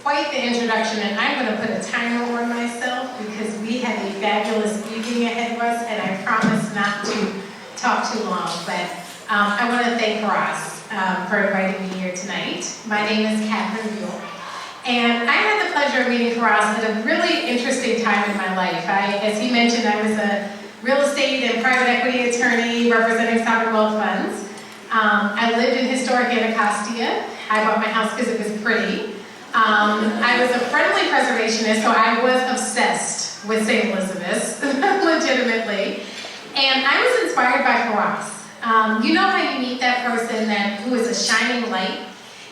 quite the introduction, and I'm going to put a timer on myself because we have a fabulous evening ahead of us, and I promise not to talk too long. But I want to thank Ross for inviting me here tonight. My name is Buell, and I had the pleasure of meeting Ross at a really interesting time in my life. As he mentioned, I was a real estate and private equity attorney representing sovereign wealth funds. I lived in historic Anacostia. I bought my house because it was pretty. I was a friendly preservationist, so I was obsessed with St. Elizabeth's, legitimately. And I was inspired by Ross. You know how you meet that person who is a shining light?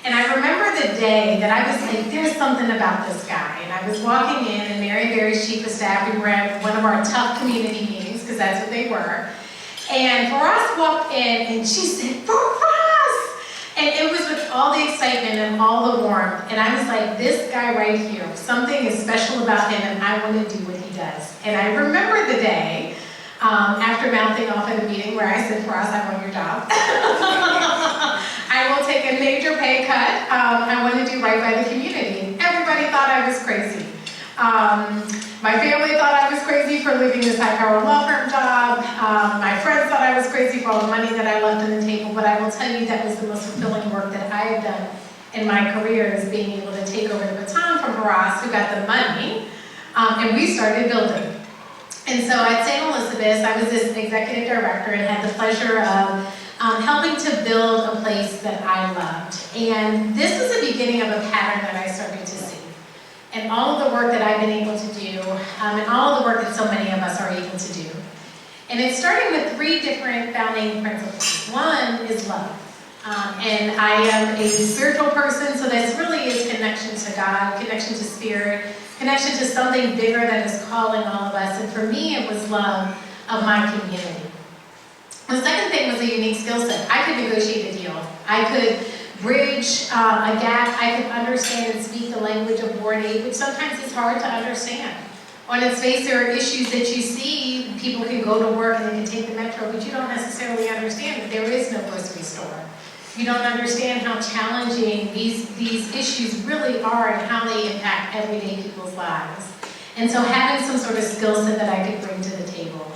And I remember the day that I was like, there's something about this guy. And I was walking in, and Mary Berry's chief of staff, we were at one of our tough community meetings, because that's what they were. And Ross walked in, and she said, Ross! And it was with all the excitement and all the warmth. And I was like, this guy right here, something is special about him, and I want to do what he does. And I remember the day, after mouthing off at a meeting where I said, Ross, I want your job. I will take a major pay cut. I want to do right by the community. Everybody thought I was crazy. My family thought I was crazy for leaving this high-powered law firm job. My friends thought I was crazy for all the money that I left on the table, but I will tell you that was the most fulfilling work that I have done in my career, is being able to take over the baton from Ross, who got the money, and we started building. And so at St. Elizabeth's, I was this executive director and had the pleasure of helping to build a place that I loved. And this was the beginning of a pattern that I started to see. And all of the work that I've been able to do, and all of the work that so many of us are able to do. And it's starting with 3 different founding principles. One is love. And I am a spiritual person, so this really is connection to God, connection to spirit, connection to something bigger that is calling all of us. And for me, it was love of my community. The second thing was a unique skill set. I could negotiate a deal. I could bridge a gap. I could understand and speak the language of Ward 8, which sometimes is hard to understand. On its face, there are issues that you see. People can go to work and they can take the metro, but you don't necessarily understand that there is no grocery store. You don't understand how challenging these issues really are and how they impact everyday people's lives. And so having some sort of skill set that I could bring to the table.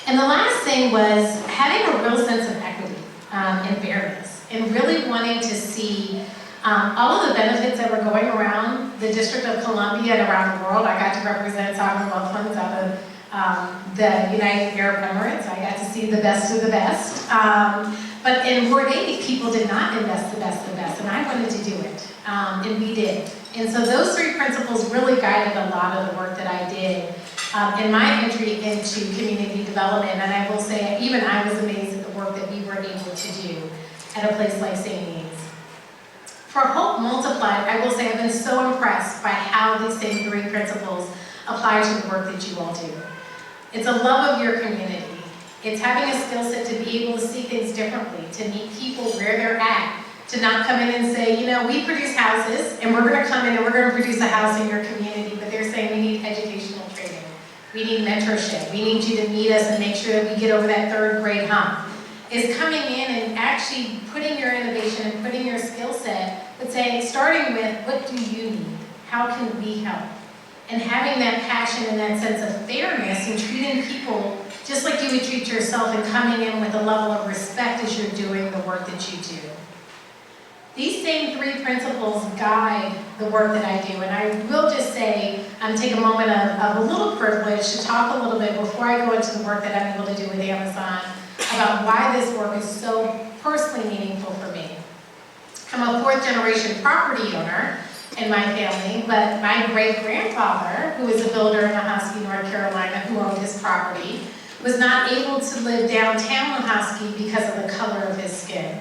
And the last thing was having a real sense of equity and fairness, and really wanting to see all of the benefits that were going around the District of Columbia and around the world. I got to represent sovereign wealth funds out of the United Arab Emirates. I got to see the best of the best. But in Ward 8, people did not invest the best of the best, and I wanted to do it, and we did. And so those 3 principles really guided a lot of the work that I did in my entry into community development. And I will say, even I was amazed at the work that we were able to do at a place like St. Anne's. For Hope Multiplied, I will say I've been so impressed by how these same 3 principles apply to the work that you all do. It's a love of your community. It's having a skill set to be able to see things differently, to meet people where they're at, to not come in and say, you know, we produce houses, and we're going to come in and we're going to produce a house in your community, but they're saying we need educational training. We need mentorship. We need you to meet us and make sure that we get over that 3rd grade hump. Is coming in and actually putting your innovation and putting your skill set, but saying, starting with, what do you need? How can we help? And having that passion and that sense of fairness and treating people just like you would treat yourself, and coming in with a level of respect as you're doing the work that you do. These same 3 principles guide the work that I do, and I will just say, take a moment of a little privilege to talk a little bit before I go into the work that I'm able to do with Amazon about why this work is so personally meaningful for me. I'm a 4th generation property owner in my family, but my great-grandfather, who was a builder in Ahoskie, North Carolina, who owned his property, was not able to live downtown Ahoskie because of the color of his skin.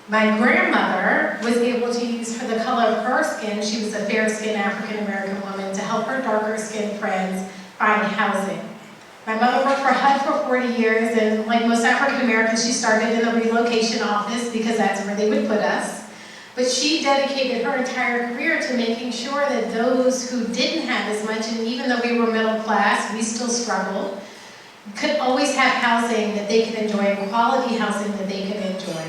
My grandmother was able to use for the color of her skin, she was a fair-skinned African-American woman, to help her darker-skinned friends find housing. My mother worked for HUD for 40 years, and like most African-Americans, she started in the relocation office because that's where they would put us. But she dedicated her entire career to making sure that those who didn't have as much, and even though we were middle class, we still struggled, could always have housing that they could enjoy, and quality housing that they could enjoy.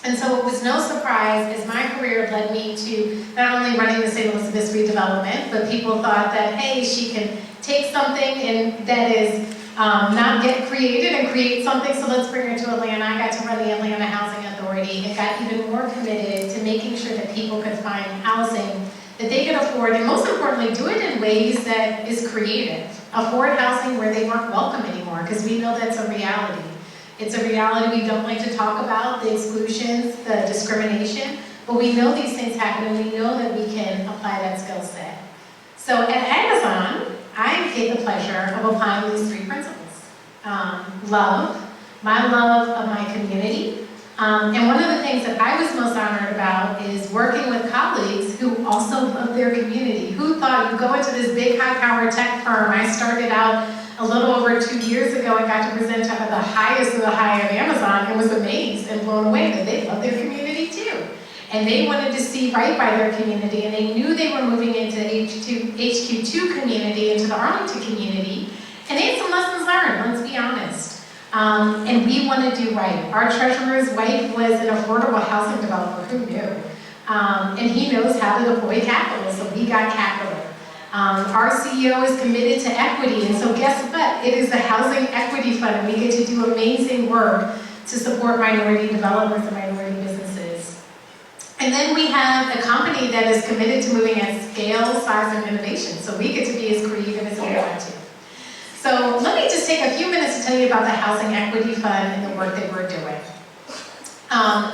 And so it was no surprise as my career led me to not only running the St. Louis Mystery Development, but people thought that, hey, she can take something and that is not get created and create something, so let's bring her to Atlanta. I got to run the Atlanta Housing Authority and got even more committed to making sure that people could find housing that they could afford, and most importantly, do it in ways that is creative. Afford housing where they weren't welcome anymore, because we know that's a reality. It's a reality we don't like to talk about, the exclusions, the discrimination, but we know these things happen and we know that we can apply that skill set. So at Amazon, I get the pleasure of applying these 3 principles. Love, my love of my community, and one of the things that I was most honored about is working with colleagues who also love their community. Who thought you go into this big high-powered tech firm? I started out a little over 2 years ago and got to present to the highest of the high of Amazon and was amazed and blown away that they love their community too. And they wanted to see right by their community, and they knew they were moving into HQ2 community, into the Arlington community, and they had some lessons learned, let's be honest. And we want to do right. Our treasurer's wife was an affordable housing developer, who knew? And he knows how to deploy capital, so we got capital. Our CEO is committed to equity, and so guess what? It is the Housing Equity Fund, and we get to do amazing work to support minority developers and minority businesses. And then we have a company that is committed to moving at scale, size, and innovation, so we get to be as creative as we want to. So let me just take a few minutes to tell you about the Housing Equity Fund and the work that we're doing.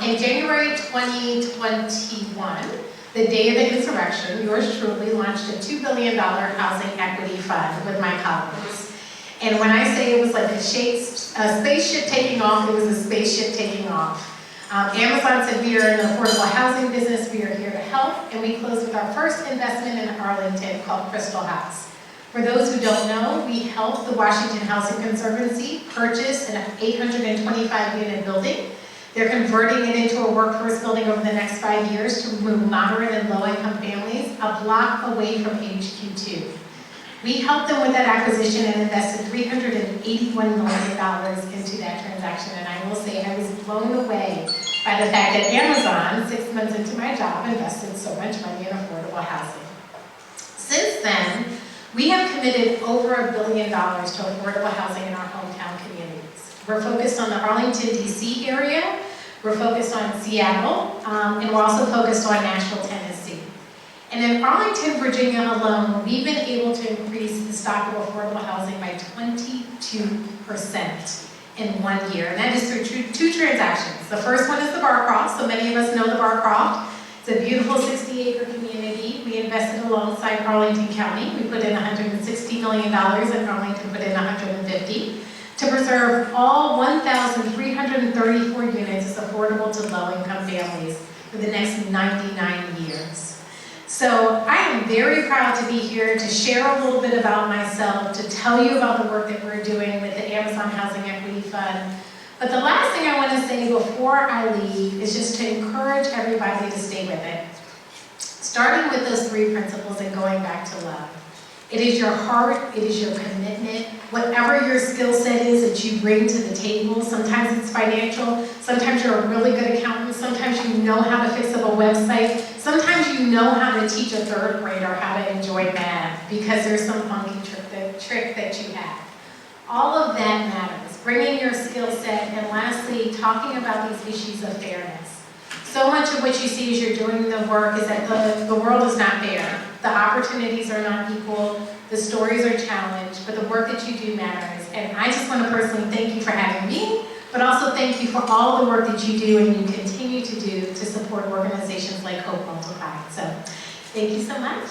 In January 2021, the day of the insurrection, yours truly launched a $2 billion housing equity fund with my colleagues. And when I say it was like a spaceship taking off, it was a spaceship taking off. Amazon said we are in the affordable housing business, we are here to help, and we closed with our first investment in Arlington called Crystal House. For those who don't know, we helped the Washington Housing Conservancy purchase an 825-unit building. They're converting it into a workforce building over the next 5 years to move moderate and low-income families a block away from HQ2. We helped them with that acquisition and invested $381 million into that transaction, and I will say I was blown away by the fact that Amazon, 6 months into my job, invested so much money in affordable housing. Since then, we have committed over $1 billion to affordable housing in our hometown communities. We're focused on the Arlington, DC area, we're focused on Seattle, and we're also focused on Nashville, Tennessee. And in Arlington, Virginia alone, we've been able to increase the stock of affordable housing by 22% in 1 year. And that is through two transactions. The first one is the Barcroft, so many of us know the Barcroft. It's a beautiful 60-acre community. We invested alongside Arlington County. We put in $160 million and Arlington put in $150 to preserve all 1,334 units as affordable to low-income families for the next 99 years. So I am very proud to be here to share a little bit about myself, to tell you about the work that we're doing with the Amazon Housing Equity Fund. But the last thing I want to say before I leave is just to encourage everybody to stay with it. Starting with those 3 principles and going back to love. It is your heart, it is your commitment, whatever your skill set is that you bring to the table. Sometimes it's financial, sometimes you're a really good accountant, sometimes you know how to fix up a website, sometimes you know how to teach a 3rd grader how to enjoy math because there's some funky trick that you have. All of that matters, bringing your skill set, and lastly, talking about these issues of fairness. So much of what you see as you're doing the work is that the world is not fair. The opportunities are not equal, the stories are challenged, but the work that you do matters. And I just want to personally thank you for having me, but also thank you for all the work that you do and you continue to do to support organizations like Hope Multiplied. So, thank you so much.